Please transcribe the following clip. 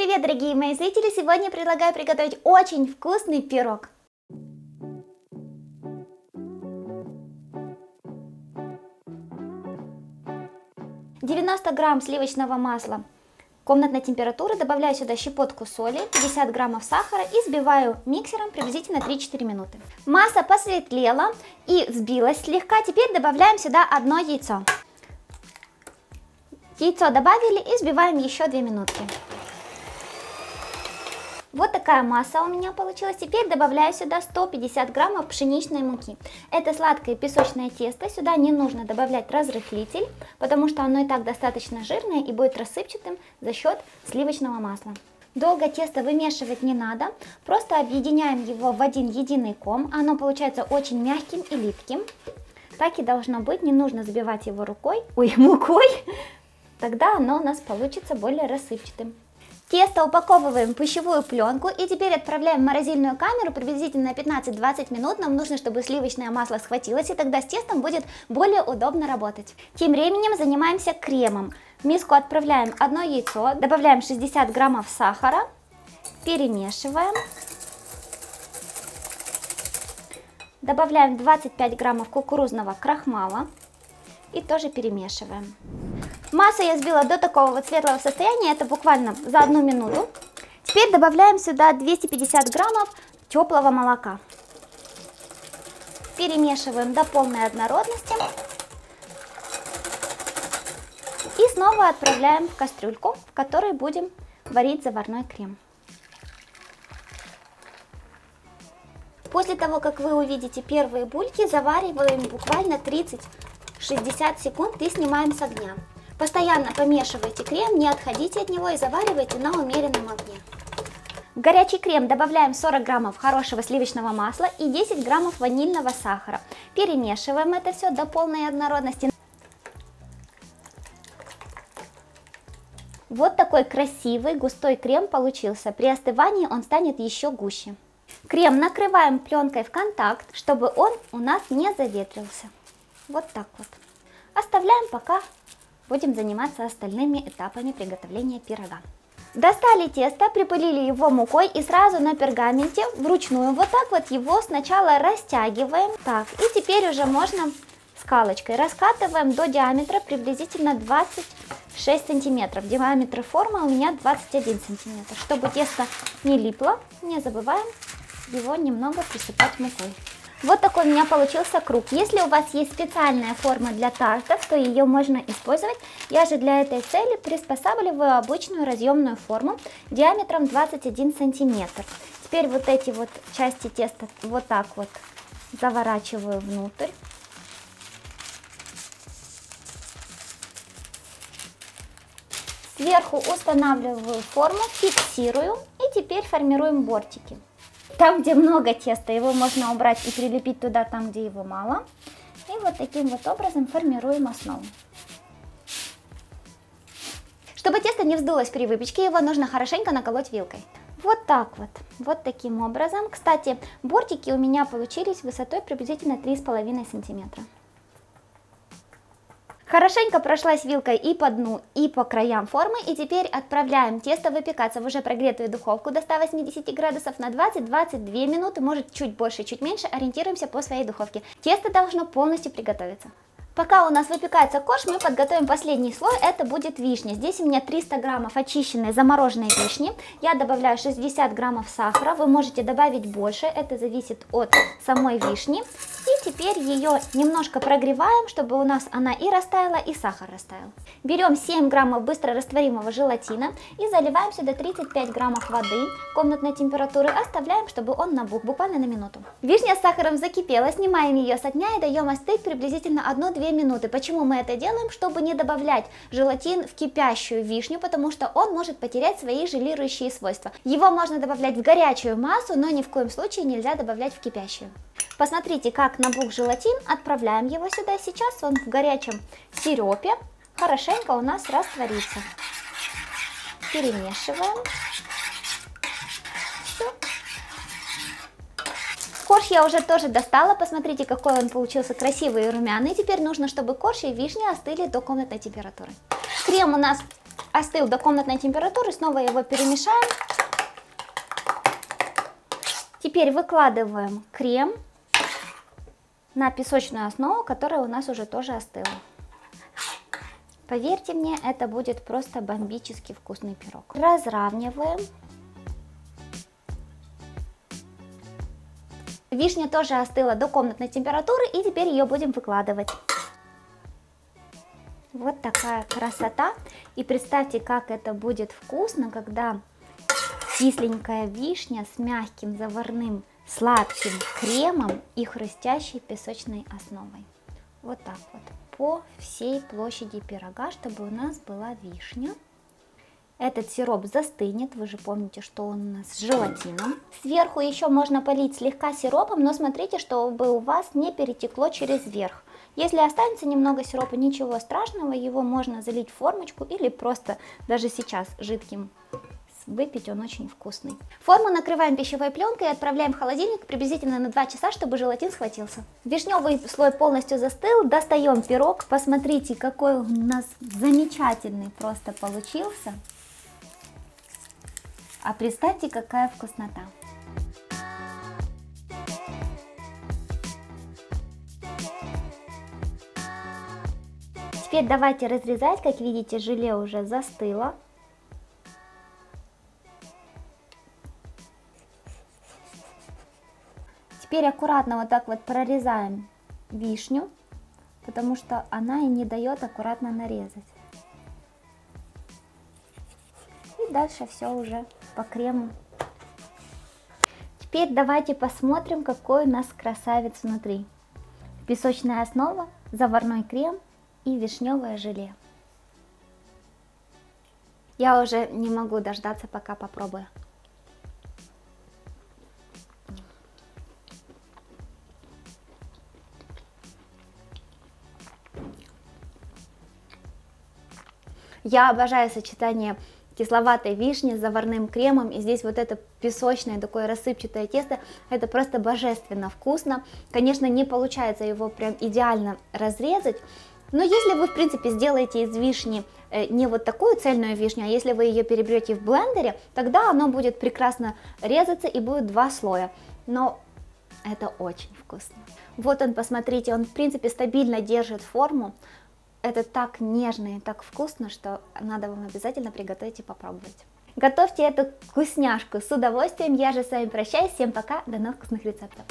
Привет, дорогие мои зрители! Сегодня я предлагаю приготовить очень вкусный пирог. «90 грамм сливочного масла комнатной температуры, добавляю сюда щепотку соли, 50 граммов сахара и взбиваю миксером приблизительно 3-4 минуты. Масса посветлела и взбилась слегка, теперь добавляем сюда одно яйцо. Яйцо добавили и взбиваем еще 2 минутки. Вот такая масса у меня получилась. Теперь добавляю сюда 150 граммов пшеничной муки. Это сладкое песочное тесто. Сюда не нужно добавлять разрыхлитель, потому что оно и так достаточно жирное и будет рассыпчатым за счет сливочного масла. Долго тесто вымешивать не надо, просто объединяем его в один единый ком. Оно получается очень мягким и липким. Так и должно быть, не нужно забивать его мукой. Тогда оно у нас получится более рассыпчатым. Тесто упаковываем в пищевую пленку и теперь отправляем в морозильную камеру приблизительно на 15-20 минут. Нам нужно, чтобы сливочное масло схватилось, и тогда с тестом будет более удобно работать. Тем временем занимаемся кремом. В миску отправляем одно яйцо, добавляем 60 граммов сахара, перемешиваем. Добавляем 25 граммов кукурузного крахмала и тоже перемешиваем. Массу я взбила до такого вот светлого состояния, это буквально за 1 минуту. Теперь добавляем сюда 250 граммов теплого молока. Перемешиваем до полной однородности. И снова отправляем в кастрюльку, в которой будем варить заварной крем. После того, как вы увидите первые бульки, завариваем буквально 30-60 секунд и снимаем с огня. Постоянно помешивайте крем, не отходите от него и заваривайте на умеренном огне. В горячий крем добавляем 40 граммов хорошего сливочного масла и 10 граммов ванильного сахара. Перемешиваем это все до полной однородности. Вот такой красивый густой крем получился. При остывании он станет еще гуще. Крем накрываем пленкой в контакт, чтобы он у нас не заветрился. Вот так вот. Оставляем, пока будем заниматься остальными этапами приготовления пирога. Достали тесто, припылили его мукой и сразу на пергаменте вручную вот так вот его сначала растягиваем. Так, и теперь уже можно скалочкой раскатываем до диаметра приблизительно 26 сантиметров. Диаметр формы у меня 21 сантиметр. Чтобы тесто не липло, не забываем его немного присыпать мукой. Вот такой у меня получился круг. Если у вас есть специальная форма для тартов, то ее можно использовать. Я же для этой цели приспосабливаю обычную разъемную форму диаметром 21 сантиметр. Теперь вот эти вот части теста вот так вот заворачиваю внутрь. Сверху устанавливаю форму, фиксирую и теперь формируем бортики. Там, где много теста, его можно убрать и прилепить туда, там, где его мало. И вот таким вот образом формируем основу. Чтобы тесто не вздулось при выпечке, его нужно хорошенько наколоть вилкой. Вот так вот, вот таким образом. Кстати, бортики у меня получились высотой приблизительно 3,5 сантиметра. Хорошенько прошлась вилкой и по дну, и по краям формы, и теперь отправляем тесто выпекаться в уже прогретую духовку до 180 градусов на 20-22 минуты, может чуть больше, чуть меньше, ориентируемся по своей духовке. Тесто должно полностью приготовиться. Пока у нас выпекается корж, мы подготовим последний слой, это будет вишня. Здесь у меня 300 граммов очищенной замороженной вишни, я добавляю 60 граммов сахара, вы можете добавить больше, это зависит от самой вишни. И теперь ее немножко прогреваем, чтобы у нас она и растаяла, и сахар растаял. Берем 7 граммов быстрорастворимого желатина и заливаем сюда 35 граммов воды комнатной температуры, оставляем, чтобы он набух буквально на минуту. Вишня с сахаром закипела, снимаем ее с огня и даем остыть приблизительно 1-2 минуты. Почему мы это делаем? Чтобы не добавлять желатин в кипящую вишню, потому что он может потерять свои желирующие свойства. Его можно добавлять в горячую массу, но ни в коем случае нельзя добавлять в кипящую. Посмотрите, как набух желатин, отправляем его сюда. Сейчас он в горячем сиропе хорошенько у нас растворится. Перемешиваем. Все. Корж я уже тоже достала, посмотрите, какой он получился красивый и румяный. Теперь нужно, чтобы корж и вишня остыли до комнатной температуры. Крем у нас Остыл до комнатной температуры, снова его перемешаем. Теперь выкладываем крем на песочную основу, которая у нас уже тоже остыла. Поверьте мне, это будет просто бомбически вкусный пирог. Разравниваем. Вишня тоже остыла до комнатной температуры, и теперь ее будем выкладывать. Вот такая красота. И представьте, как это будет вкусно, когда кисленькая вишня с мягким заварным сладким кремом и хрустящей песочной основой. Вот так вот по всей площади пирога, чтобы у нас была вишня. Этот сироп застынет, вы же помните, что он у нас с желатином. Сверху еще можно полить слегка сиропом, но смотрите, чтобы у вас не перетекло через верх. Если останется немного сиропа, ничего страшного, его можно залить в формочку или просто даже сейчас жидким выпить, он очень вкусный. Форму накрываем пищевой пленкой и отправляем в холодильник приблизительно на 2 часа, чтобы желатин схватился. Вишневый слой полностью застыл, достаем пирог, посмотрите, какой у нас замечательный просто получился. А представьте, какая вкуснота. Теперь давайте разрезать, как видите, желе уже застыло. Теперь аккуратно вот так вот прорезаем вишню, потому что она и не дает аккуратно нарезать. И дальше все уже по крему. Теперь давайте посмотрим, какой у нас красавец внутри. Песочная основа, заварной крем и вишневое желе. Я уже не могу дождаться, пока попробую. Я обожаю сочетание кисловатой вишни с заварным кремом, и здесь вот это песочное такое рассыпчатое тесто, это просто божественно вкусно. Конечно, не получается его прям идеально разрезать, но если вы в принципе сделаете из вишни не вот такую цельную вишню, а если вы ее перебьете в блендере, тогда оно будет прекрасно резаться и будет 2 слоя. Но это очень вкусно. Вот он, посмотрите, он в принципе стабильно держит форму. Это так нежно и так вкусно, что надо вам обязательно приготовить и попробовать. Готовьте эту вкусняшку с удовольствием. Я же с вами прощаюсь. Всем пока. До новых вкусных рецептов.